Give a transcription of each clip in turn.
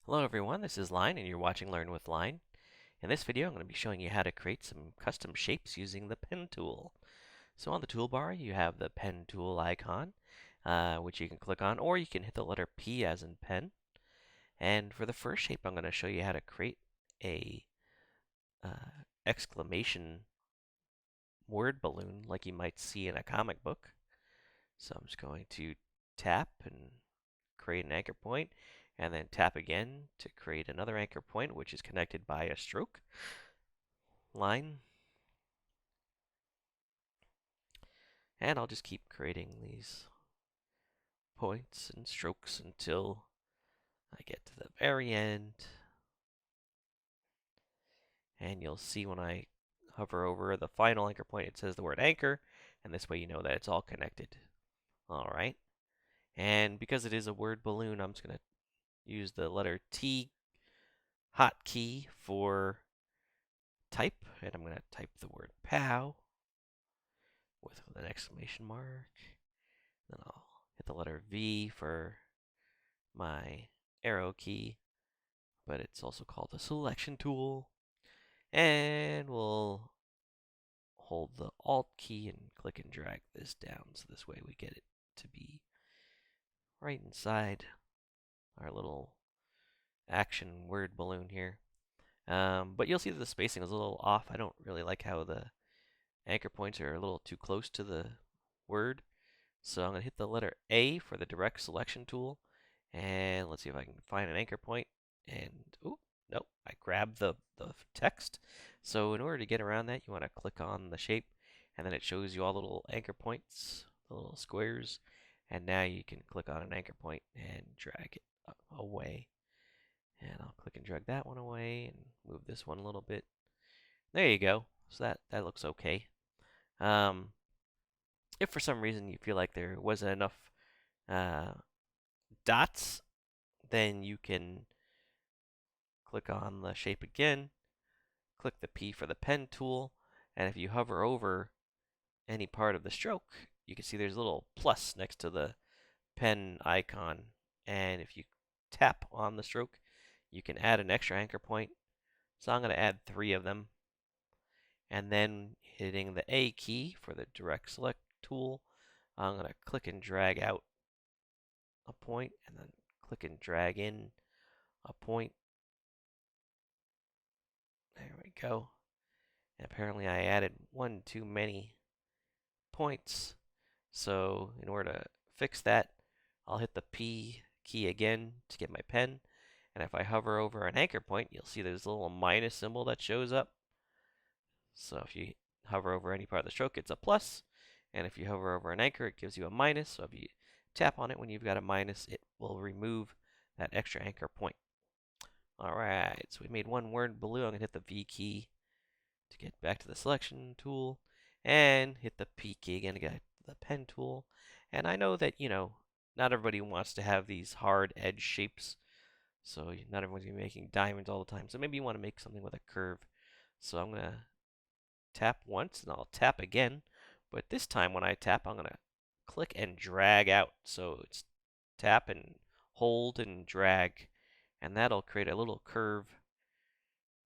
Hello everyone, this is Line and you're watching Learn with Line. In this video I'm going to be showing you how to create some custom shapes using the pen tool. So on the toolbar you have the pen tool icon, which you can click on, or you can hit the letter P as in pen. And for the first shape I'm going to show you how to create a exclamation word balloon like you might see in a comic book. So I'm just going to tap and create an anchor point, and then tap again to create another anchor point, which is connected by a stroke line. And I'll just keep creating these points and strokes until I get to the very end. And you'll see when I hover over the final anchor point, it says the word anchor, and this way you know that it's all connected. All right. And because it is a word balloon, I'm just going to use the letter T hotkey for type, and I'm going to type the word POW with an exclamation mark. Then I'll hit the letter V for my arrow key, but it's also called the selection tool. And we'll hold the Alt key and click and drag this down, so this way we get it to be right inside our little action word balloon here. But you'll see that the spacing is a little off. I don't really like how the anchor points are a little too close to the word. So I'm going to hit the letter A for the direct selection tool. And let's see if I can find an anchor point. And, oh, nope, I grabbed the text. So in order to get around that, you want to click on the shape, and then it shows you all the little anchor points, the little squares. And now you can click on an anchor point and drag it away. And I'll click and drag that one away and move this one a little bit. There you go. So that looks okay. If for some reason you feel like there wasn't enough uh, dots, then you can click on the shape again, click the P for the pen tool, and if you hover over any part of the stroke, you can see there's a little plus next to the pen icon. And if you tap on the stroke, you can add an extra anchor point. So I'm going to add 3 of them. And then hitting the A key for the direct select tool, I'm going to click and drag out a point, and then click and drag in a point. There we go. And apparently I added one too many points. So in order to fix that, I'll hit the P key again to get my pen. And if I hover over an anchor point, you'll see there's a little minus symbol that shows up. So if you hover over any part of the stroke, it's a plus. And if you hover over an anchor, it gives you a minus. So if you tap on it when you've got a minus, it will remove that extra anchor point. Alright, so we made one word balloon. I'm going to hit the V key to get back to the selection tool, and hit the P key again to get the pen tool. And I know that, not everybody wants to have these hard edge shapes, so not everyone's going to be making diamonds all the time. So maybe you want to make something with a curve. So I'm going to tap once, and I'll tap again. But this time when I tap, I'm going to click and drag out. So it's tap and hold and drag, and that'll create a little curve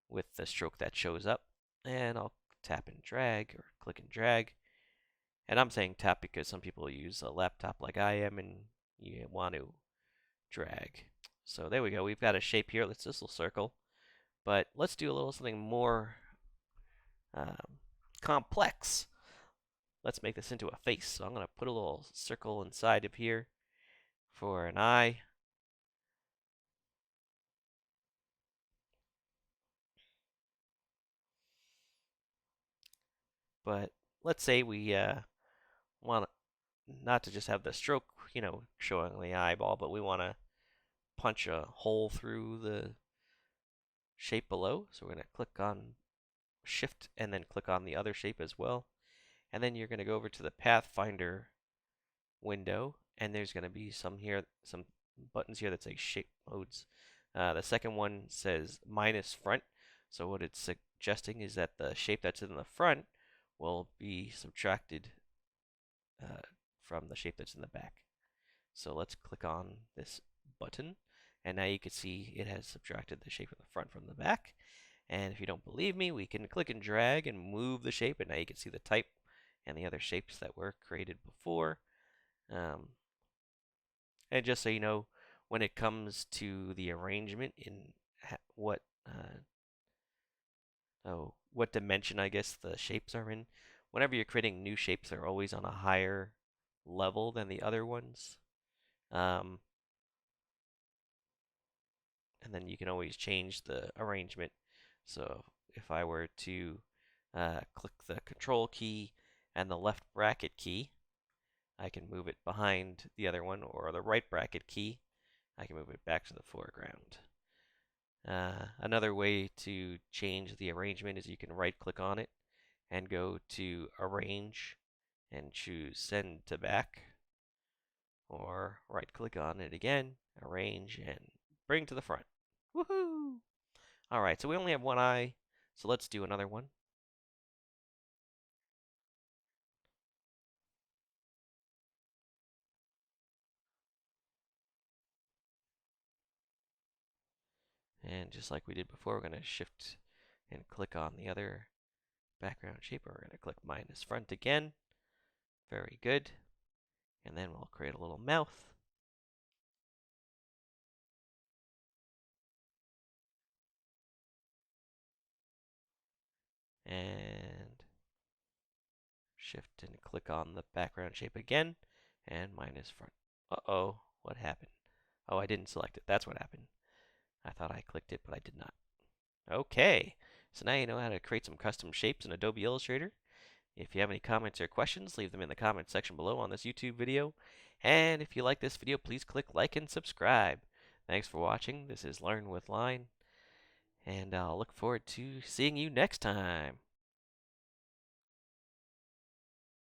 with the stroke that shows up. And I'll tap and drag, or click and drag. And I'm saying tap because some people use a laptop like I am, and you want to drag. So there we go. We've got a shape here. Let's this little circle. But let's do a little something more complex. Let's make this into a face. So I'm going to put a little circle inside of here for an eye. But let's say we want not to just have the stroke, showing the eyeball, but we want to punch a hole through the shape below. So we're going to click on Shift and then click on the other shape as well. And then you're going to go over to the Pathfinder window, and there's going to be some buttons here that say shape modes. The second one says minus front. So what it's suggesting is that the shape that's in the front will be subtracted from the shape that's in the back. So let's click on this button, And now you can see it has subtracted the shape of the front from the back. And if you don't believe me, we can click and drag and move the shape, and now you can see the type and the other shapes that were created before. Um, and just so you know, when it comes to the arrangement in what dimension, I guess, the shapes are in, whenever you're creating new shapes, they're always on a higher level than the other ones. Um, and then you can always change the arrangement. So if I were to click the control key and the left bracket key, I can move it behind the other one, or the right bracket key, I can move it back to the foreground. Another way to change the arrangement is you can right click on it and go to Arrange and choose Send to Back, or right click on it again, Arrange, and Bring to the front. Woohoo! Alright, so we only have one eye, so let's do another one. And just like we did before, we're going to shift and click on the other background shape. We're going to click minus front again. Very good. And then we'll create a little mouth. And shift and click on the background shape again. And minus front. Uh-oh, what happened? Oh, I didn't select it. That's what happened. I thought I clicked it, but I did not. Okay, so now you know how to create some custom shapes in Adobe Illustrator. If you have any comments or questions, leave them in the comments section below on this YouTube video. And if you like this video, please click like and subscribe. Thanks for watching. This is Learn with Line, and I'll look forward to seeing you next time.